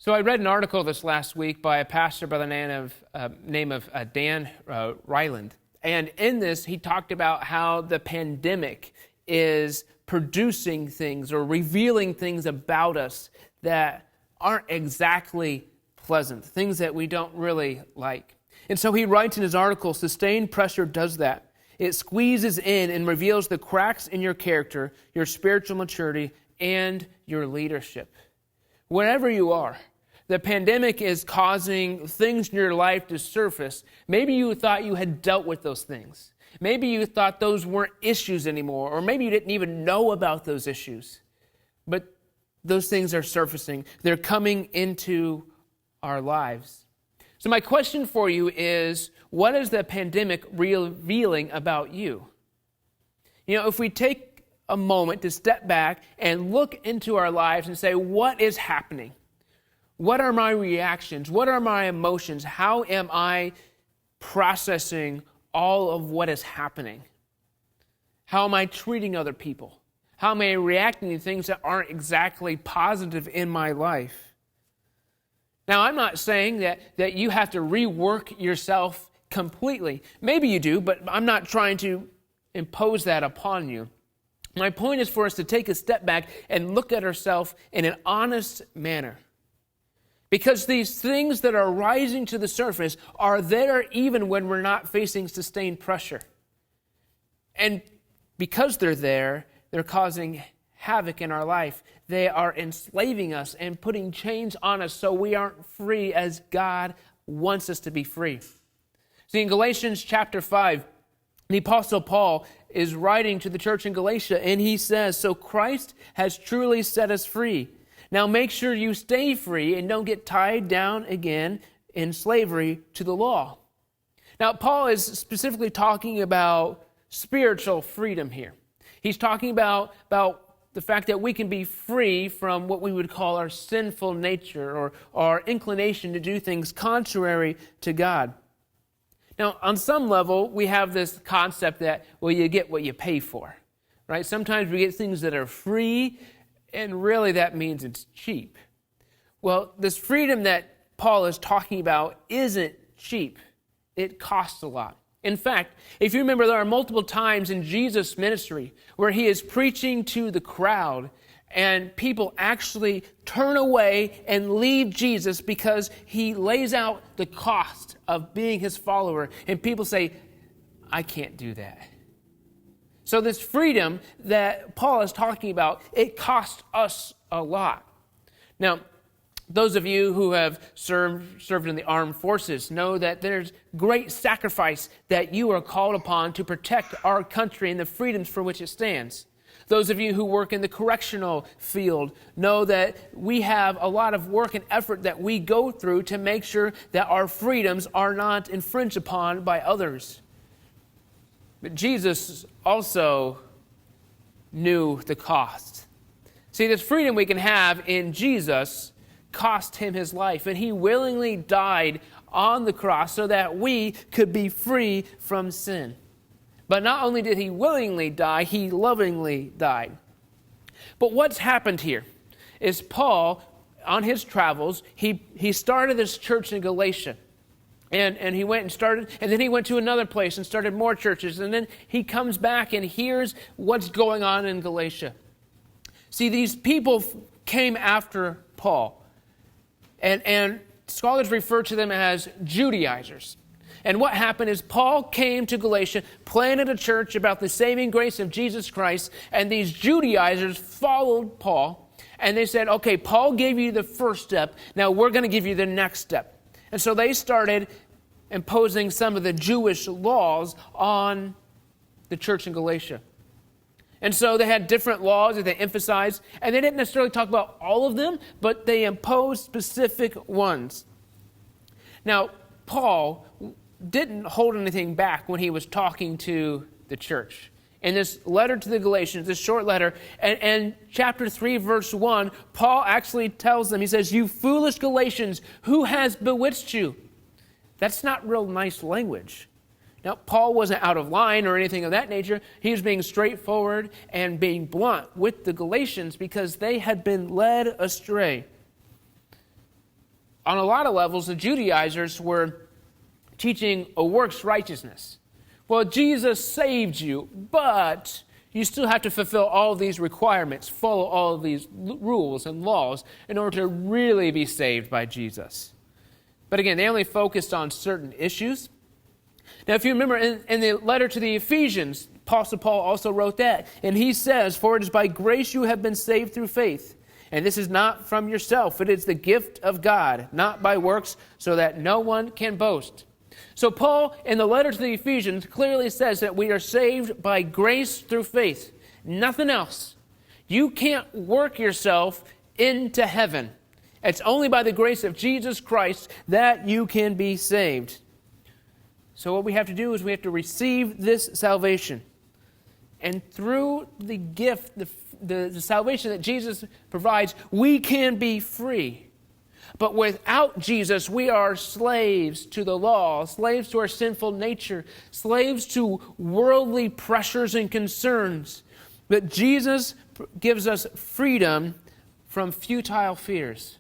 So I read an article this last week by a pastor by the name of Dan Ryland. And in this, he talked about how the pandemic is producing things or revealing things about us that aren't exactly pleasant, things that we don't really like. And so he writes in his article, sustained pressure does that. It squeezes in and reveals the cracks in your character, your spiritual maturity, and your leadership. Wherever you are, the pandemic is causing things in your life to surface. Maybe you thought you had dealt with those things. Maybe you thought those weren't issues anymore, or maybe you didn't even know about those issues. But those things are surfacing. They're coming into our lives. So my question for you is, what is the pandemic revealing about you? You know, if we take a moment to step back and look into our lives and say, what is happening? What are my reactions? What are my emotions? How am I processing all of what is happening? How am I treating other people? How am I reacting to things that aren't exactly positive in my life? Now, I'm not saying that you have to rework yourself completely. Maybe you do, but I'm not trying to impose that upon you. My point is for us to take a step back and look at ourselves in an honest manner. Because these things that are rising to the surface are there even when we're not facing sustained pressure. And because they're there, they're causing havoc in our life. They are enslaving us and putting chains on us so we aren't free as God wants us to be free. See, in Galatians chapter 5, the Apostle Paul is writing to the church in Galatia, and he says, so Christ has truly set us free. Now make sure you stay free and don't get tied down again in slavery to the law. Now, Paul is specifically talking about spiritual freedom here. He's talking about the fact that we can be free from what we would call our sinful nature or our inclination to do things contrary to God. Now, on some level, we have this concept that, well, you get what you pay for, right? Sometimes we get things that are free, and really that means it's cheap. Well, this freedom that Paul is talking about isn't cheap. It costs a lot. In fact, if you remember, there are multiple times in Jesus' ministry where he is preaching to the crowd and people actually turn away and leave Jesus because he lays out the cost of being his follower. And people say, I can't do that. So this freedom that Paul is talking about, it costs us a lot. Now, those of you who have served in the armed forces know that there's great sacrifice that you are called upon to protect our country and the freedoms for which it stands. Those of you who work in the correctional field know that we have a lot of work and effort that we go through to make sure that our freedoms are not infringed upon by others. But Jesus also knew the cost. See, this freedom we can have in Jesus cost him his life, and he willingly died on the cross so that we could be free from sin. But not only did he willingly die, he lovingly died. But what's happened here is Paul, on his travels, he started this church in Galatia. And he went and started, and then he went to another place and started more churches. And then he comes back and hears what's going on in Galatia. See, these people came after Paul. And scholars refer to them as Judaizers. And what happened is Paul came to Galatia, planted a church about the saving grace of Jesus Christ, and these Judaizers followed Paul. And they said, okay, Paul gave you the first step, now we're going to give you the next step. And so they started imposing some of the Jewish laws on the church in Galatia. And so they had different laws that they emphasized, and they didn't necessarily talk about all of them, but they imposed specific ones. Now, Paul didn't hold anything back when he was talking to the church. In this letter to the Galatians, this short letter, and chapter 3, verse 1, Paul actually tells them, he says, you foolish Galatians, who has bewitched you? That's not real nice language. Now, Paul wasn't out of line or anything of that nature. He was being straightforward and being blunt with the Galatians because they had been led astray. on a lot of levels, the Judaizers were teaching a works righteousness. Well, Jesus saved you, but you still have to fulfill all of these requirements, follow all of these rules and laws in order to really be saved by Jesus. But again, they only focused on certain issues. Now, if you remember in the letter to the Ephesians, Apostle Paul also wrote that. And he says, "For it is by grace you have been saved through faith. And this is not from yourself. It is the gift of God, not by works, so that no one can boast." So Paul, in the letter to the Ephesians, clearly says that we are saved by grace through faith. Nothing else. You can't work yourself into heaven. It's only by the grace of Jesus Christ that you can be saved. So what we have to do is we have to receive this salvation. And through the gift, the salvation that Jesus provides, we can be free. But without Jesus, we are slaves to the law, slaves to our sinful nature, slaves to worldly pressures and concerns. But Jesus gives us freedom from futile fears.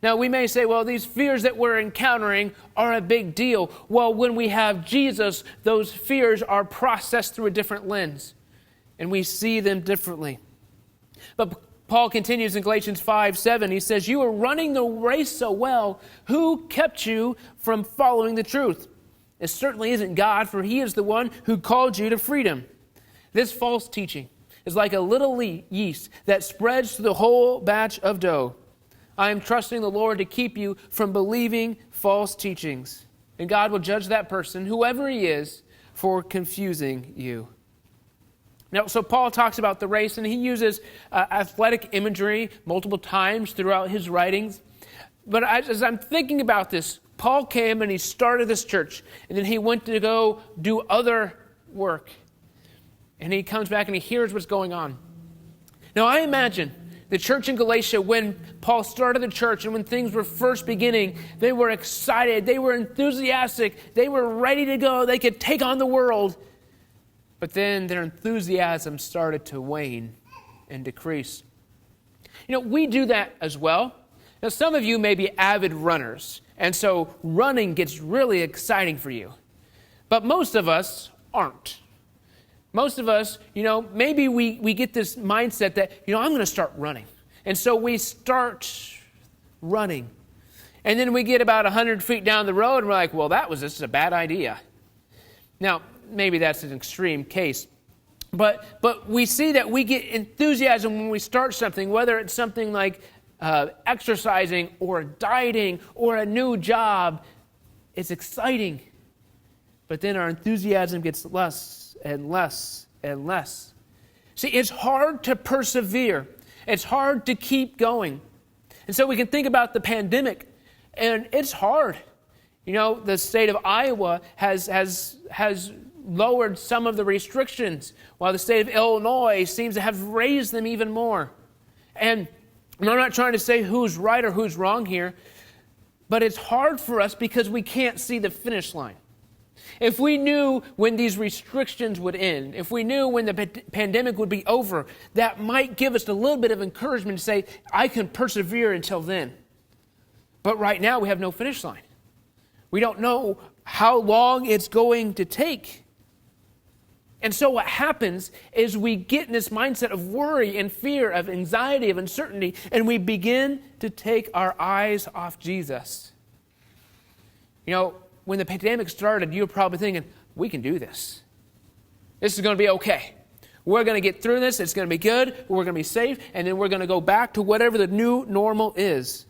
Now, we may say, well, these fears that we're encountering are a big deal. Well, when we have Jesus, those fears are processed through a different lens, and we see them differently. But Paul continues in Galatians 5:7. He says, "You are running the race so well. Who kept you from following the truth? It certainly isn't God, for He is the one who called you to freedom." This false teaching is like a little yeast that spreads to the whole batch of dough. I am trusting the Lord to keep you from believing false teachings. And God will judge that person, whoever he is, for confusing you. Now, so Paul talks about the race, and he uses athletic imagery multiple times throughout his writings. But as I'm thinking about this, Paul came and he started this church, and then he went to go do other work. And he comes back and he hears what's going on. Now, I imagine the church in Galatia, when Paul started the church and when things were first beginning, they were excited, they were enthusiastic, they were ready to go, they could take on the world. But then their enthusiasm started to wane and decrease. You know, we do that as well. Now, some of you may be avid runners, and so running gets really exciting for you. But most of us aren't. Most of us, maybe we get this mindset that, I'm going to start running. And so we start running. And then we get about 100 feet down the road, and we're like, well, this is a bad idea. Now, maybe that's an extreme case. But we see that we get enthusiasm when we start something, whether it's something like exercising or dieting or a new job. It's exciting. But then our enthusiasm gets less and less and less. See, it's hard to persevere. It's hard to keep going. And so we can think about the pandemic, and it's hard. The state of Iowa has lowered some of the restrictions, while the state of Illinois seems to have raised them even more. And I'm not trying to say who's right or who's wrong here, but it's hard for us because we can't see the finish line. If we knew when these restrictions would end, if we knew when the pandemic would be over, that might give us a little bit of encouragement to say, I can persevere until then. But right now, we have no finish line. We don't know how long it's going to take. And so what happens is we get in this mindset of worry and fear, of anxiety, of uncertainty, and we begin to take our eyes off Jesus. When the pandemic started, you were probably thinking, we can do this. This is going to be okay. We're going to get through this. It's going to be good. We're going to be safe. And then we're going to go back to whatever the new normal is.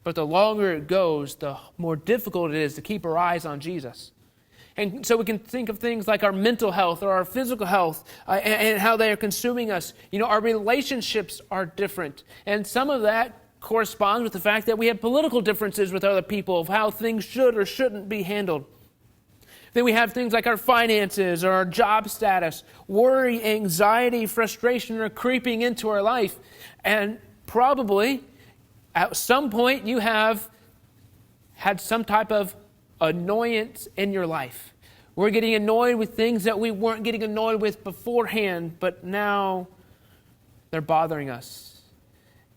But the longer it goes, the more difficult it is to keep our eyes on Jesus. And so we can think of things like our mental health or our physical health and how they are consuming us. Our relationships are different. And some of that corresponds with the fact that we have political differences with other people of how things should or shouldn't be handled. Then we have things like our finances or our job status. Worry, anxiety, frustration are creeping into our life. And probably at some point you have had some type of annoyance in your life. We're getting annoyed with things that we weren't getting annoyed with beforehand, but now they're bothering us.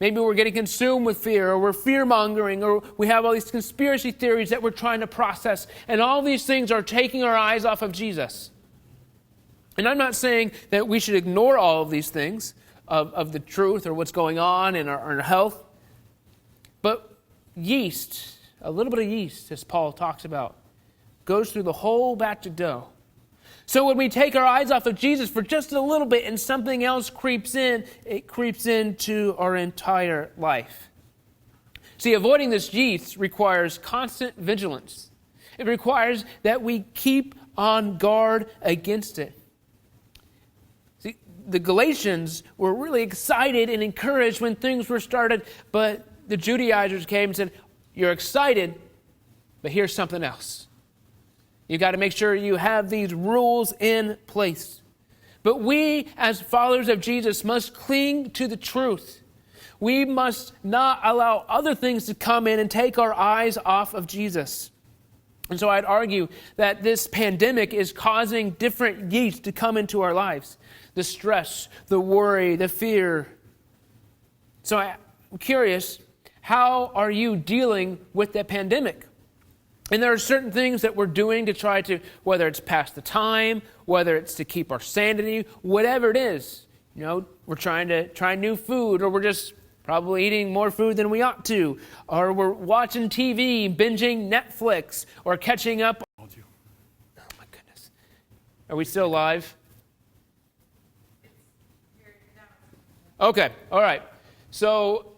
Maybe we're getting consumed with fear, or we're fear-mongering, or we have all these conspiracy theories that we're trying to process. And all these things are taking our eyes off of Jesus. And I'm not saying that we should ignore all of these things of the truth or what's going on in our health. But yeast, a little bit of yeast, as Paul talks about, goes through the whole batch of dough. So when we take our eyes off of Jesus for just a little bit and something else creeps in, it creeps into our entire life. See, avoiding this yeast requires constant vigilance. It requires that we keep on guard against it. See, the Galatians were really excited and encouraged when things were started, but the Judaizers came and said, "You're excited, but here's something else. You got to make sure you have these rules in place." But we, as followers of Jesus, must cling to the truth. We must not allow other things to come in and take our eyes off of Jesus. And so I'd argue that this pandemic is causing different yeast to come into our lives. The stress, the worry, the fear. So I'm curious, how are you dealing with the pandemic? And there are certain things that we're doing to try to, whether it's pass the time, whether it's to keep our sanity, whatever it is. You know, we're trying to try new food, or we're just probably eating more food than we ought to, or we're watching TV, binging Netflix, or catching up. Oh my goodness. Are we still live? Okay, all right. So,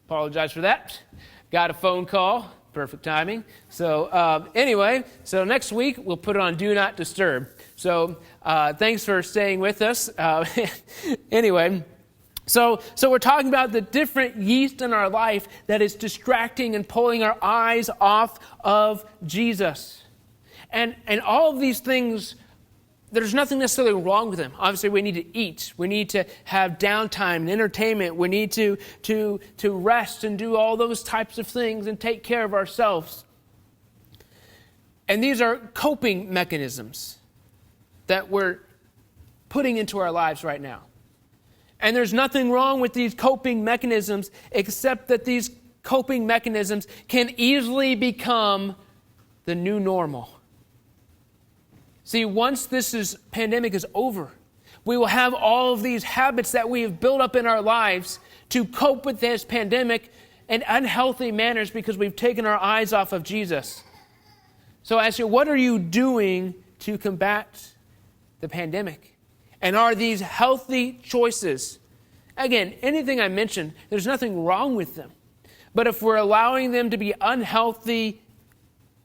apologize for that. Got a phone call. Perfect timing. So anyway, so next week we'll put it on Do Not Disturb. So thanks for staying with us. Anyway, so we're talking about the different yeast in our life that is distracting and pulling our eyes off of Jesus. And all of these things, there's nothing necessarily wrong with them. Obviously, we need to eat. We need to have downtime and entertainment. We need to rest and do all those types of things and take care of ourselves. And these are coping mechanisms that we're putting into our lives right now. And there's nothing wrong with these coping mechanisms, except that these coping mechanisms can easily become the new normal. See, once this pandemic is over, we will have all of these habits that we have built up in our lives to cope with this pandemic in unhealthy manners because we've taken our eyes off of Jesus. So I ask you, what are you doing to combat the pandemic? And are these healthy choices? Again, anything I mentioned, there's nothing wrong with them. But if we're allowing them to be unhealthy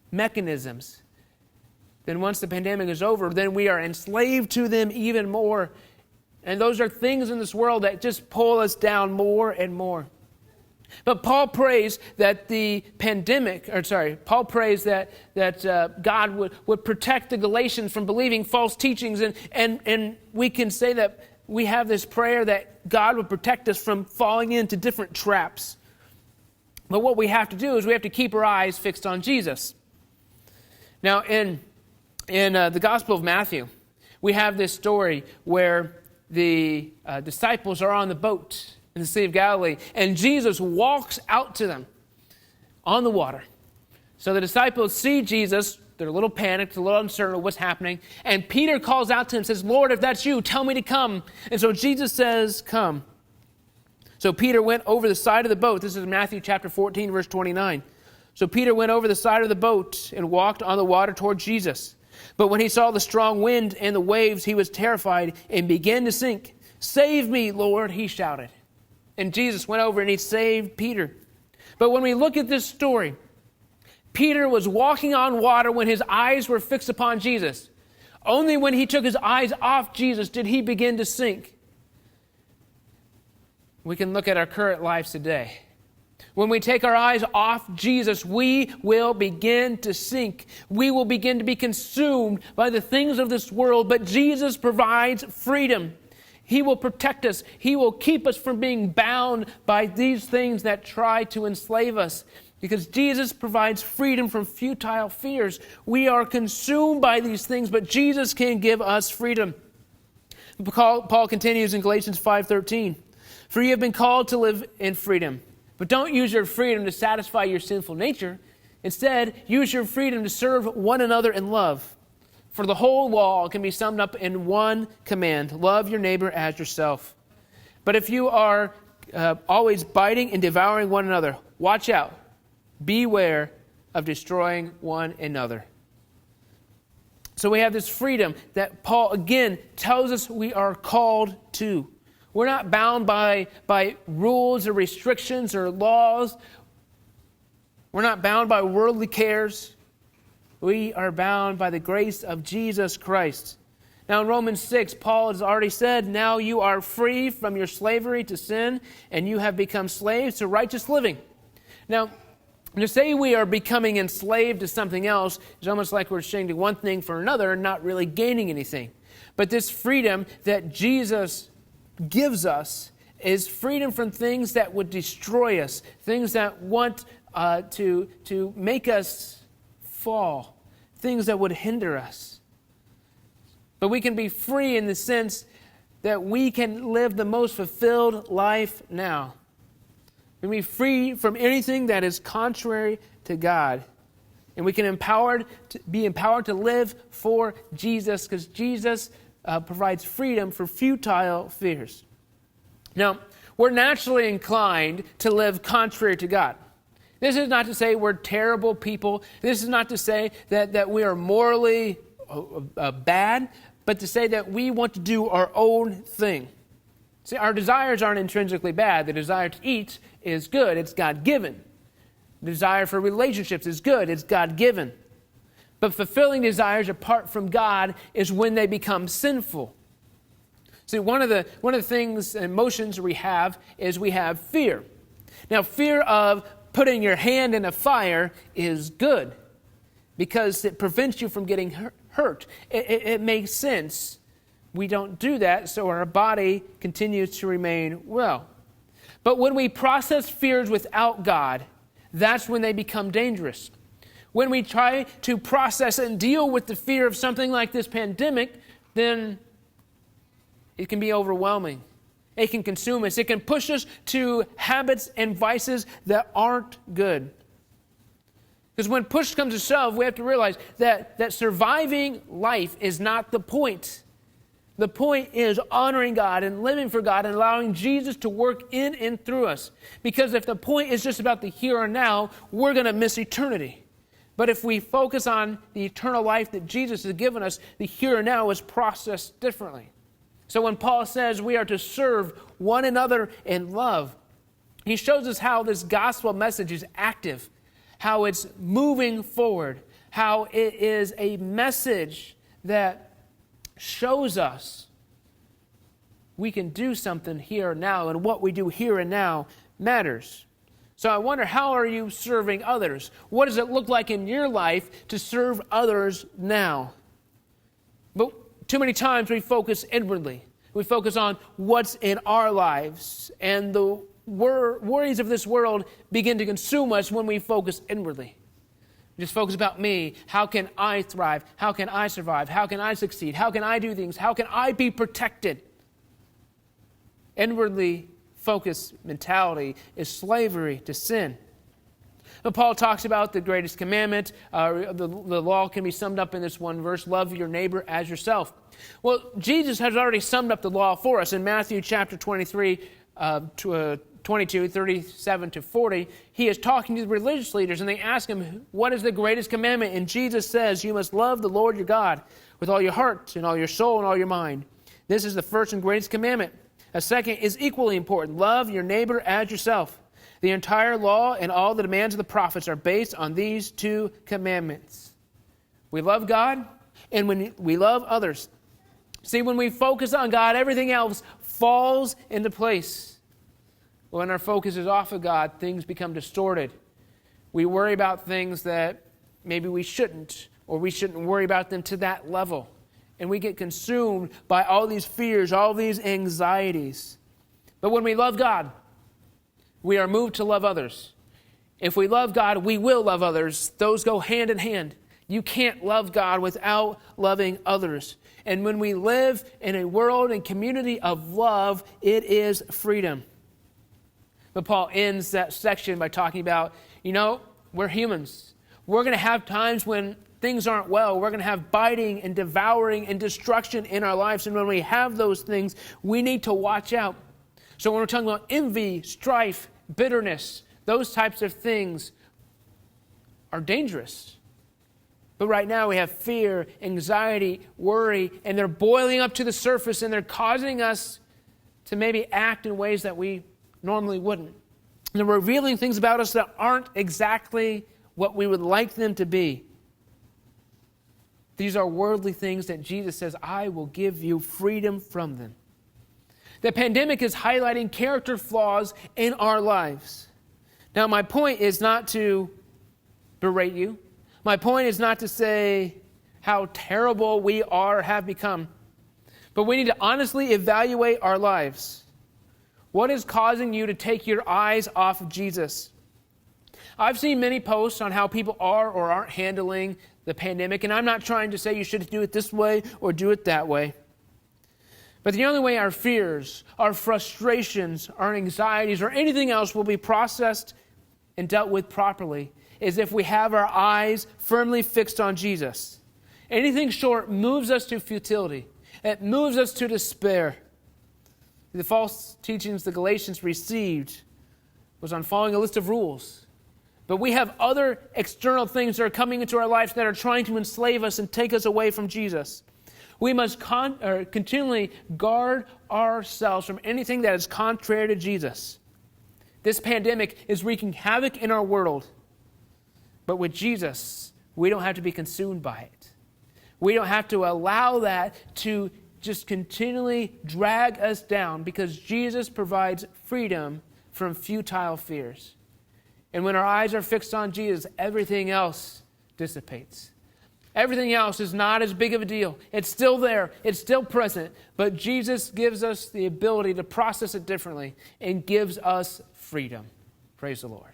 mechanisms, then once the pandemic is over, then we are enslaved to them even more. And those are things in this world that just pull us down more and more. But Paul prays that Paul prays that God would protect the Galatians from believing false teachings. And we can say that we have this prayer that God would protect us from falling into different traps. But what we have to do is we have to keep our eyes fixed on Jesus. Now, in the Gospel of Matthew, we have this story where the disciples are on the boat in the Sea of Galilee, and Jesus walks out to them on the water. So the disciples see Jesus. They're a little panicked, a little uncertain of what's happening. And Peter calls out to him and says, "Lord, if that's you, tell me to come." And so Jesus says, "Come." So Peter went over the side of the boat. This is Matthew chapter 14, verse 29. So Peter went over the side of the boat and walked on the water toward Jesus. But when he saw the strong wind and the waves, he was terrified and began to sink. "Save me, Lord," he shouted. And Jesus went over and he saved Peter. But when we look at this story, Peter was walking on water when his eyes were fixed upon Jesus. Only when he took his eyes off Jesus did he begin to sink. We can look at our current lives today. When we take our eyes off Jesus, we will begin to sink. We will begin to be consumed by the things of this world, but Jesus provides freedom. He will protect us. He will keep us from being bound by these things that try to enslave us. Because Jesus provides freedom from futile fears. We are consumed by these things, but Jesus can give us freedom. Paul continues in Galatians 5:13. For you have been called to live in freedom. But don't use your freedom to satisfy your sinful nature. Instead, use your freedom to serve one another in love. For the whole law can be summed up in one command: love your neighbor as yourself. But if you are always biting and devouring one another, watch out. Beware of destroying one another. So we have this freedom that Paul again tells us we are called to. We're not bound by rules or restrictions or laws. We're not bound by worldly cares. We are bound by the grace of Jesus Christ. Now in Romans 6, Paul has already said, now you are free from your slavery to sin, and you have become slaves to righteous living. Now, to say we are becoming enslaved to something else is almost like we're exchanging one thing for another and not really gaining anything. But this freedom that Jesus gives us is freedom from things that would destroy us, things that want to make us fall, things that would hinder us. But we can be free in the sense that we can live the most fulfilled life now. We can be free from anything that is contrary to God. And we can be empowered to live for Jesus, because Jesus provides freedom for futile fears. Now, we're naturally inclined to live contrary to God. This is not to say we're terrible people. This is not to say that we are morally bad, but to say that we want to do our own thing. See, our desires aren't intrinsically bad. The desire to eat is good. It's God-given. The desire for relationships is good. It's God-given. But fulfilling desires apart from God is when they become sinful. See, one of the things, emotions we have is we have fear. Now, fear of putting your hand in a fire is good because it prevents you from getting hurt. It makes sense. We don't do that, so our body continues to remain well. But when we process fears without God, that's when they become dangerous. When we try to process and deal with the fear of something like this pandemic, then it can be overwhelming. It can consume us. It can push us to habits and vices that aren't good. Because when push comes to shove, we have to realize that surviving life is not the point. The point is honoring God and living for God and allowing Jesus to work in and through us. Because if the point is just about the here and now, we're going to miss eternity. But if we focus on the eternal life that Jesus has given us, the here and now is processed differently. So when Paul says we are to serve one another in love, he shows us how this gospel message is active, how it's moving forward, how it is a message that shows us we can do something here and now, and what we do here and now matters. So I wonder, how are you serving others? What does it look like in your life to serve others now? But too many times we focus inwardly. We focus on what's in our lives, and the worries of this world begin to consume us when we focus inwardly. We just focus about me. How can I thrive? How can I survive? How can I succeed? How can I do things? How can I be protected? Inwardly focused mentality is slavery to sin. But Paul talks about the greatest commandment. The law can be summed up in this one verse: love your neighbor as yourself. Well, Jesus has already summed up the law for us in Matthew chapter 23, 22, 37 to 40. He is talking to the religious leaders, and they ask him, what is the greatest commandment? And Jesus says, you must love the Lord your God with all your heart and all your soul and all your mind. This is the first and greatest commandment. A second is equally important: love your neighbor as yourself. The entire law and all the demands of the prophets are based on these two commandments. We love God, and when we love others. See, when we focus on God, everything else falls into place. When our focus is off of God, things become distorted. We worry about things that maybe we shouldn't, or we shouldn't worry about them to that level. And we get consumed by all these fears, all these anxieties. But when we love God, we are moved to love others. If we love God, we will love others. Those go hand in hand. You can't love God without loving others. And when we live in a world and community of love, it is freedom. But Paul ends that section by talking about, we're humans. We're going to have times when things aren't well. We're going to have biting and devouring and destruction in our lives. And when we have those things, we need to watch out. So when we're talking about envy, strife, bitterness, those types of things are dangerous. But right now we have fear, anxiety, worry, and they're boiling up to the surface, and they're causing us to maybe act in ways that we normally wouldn't. And they're revealing things about us that aren't exactly what we would like them to be. These are worldly things that Jesus says, I will give you freedom from them. The pandemic is highlighting character flaws in our lives. Now, my point is not to berate you. My point is not to say how terrible we are or have become. But we need to honestly evaluate our lives. What is causing you to take your eyes off of Jesus? I've seen many posts on how people are or aren't handling the pandemic, and I'm not trying to say you should do it this way or do it that way. But the only way our fears, our frustrations, our anxieties, or anything else will be processed and dealt with properly is if we have our eyes firmly fixed on Jesus. Anything short moves us to futility. It moves us to despair. The false teachings the Galatians received was on following a list of rules. But we have other external things that are coming into our lives that are trying to enslave us and take us away from Jesus. We must continually guard ourselves from anything that is contrary to Jesus. This pandemic is wreaking havoc in our world. But with Jesus, we don't have to be consumed by it. We don't have to allow that to just continually drag us down, because Jesus provides freedom from futile fears. And when our eyes are fixed on Jesus, everything else dissipates. Everything else is not as big of a deal. It's still there. It's still present. But Jesus gives us the ability to process it differently and gives us freedom. Praise the Lord.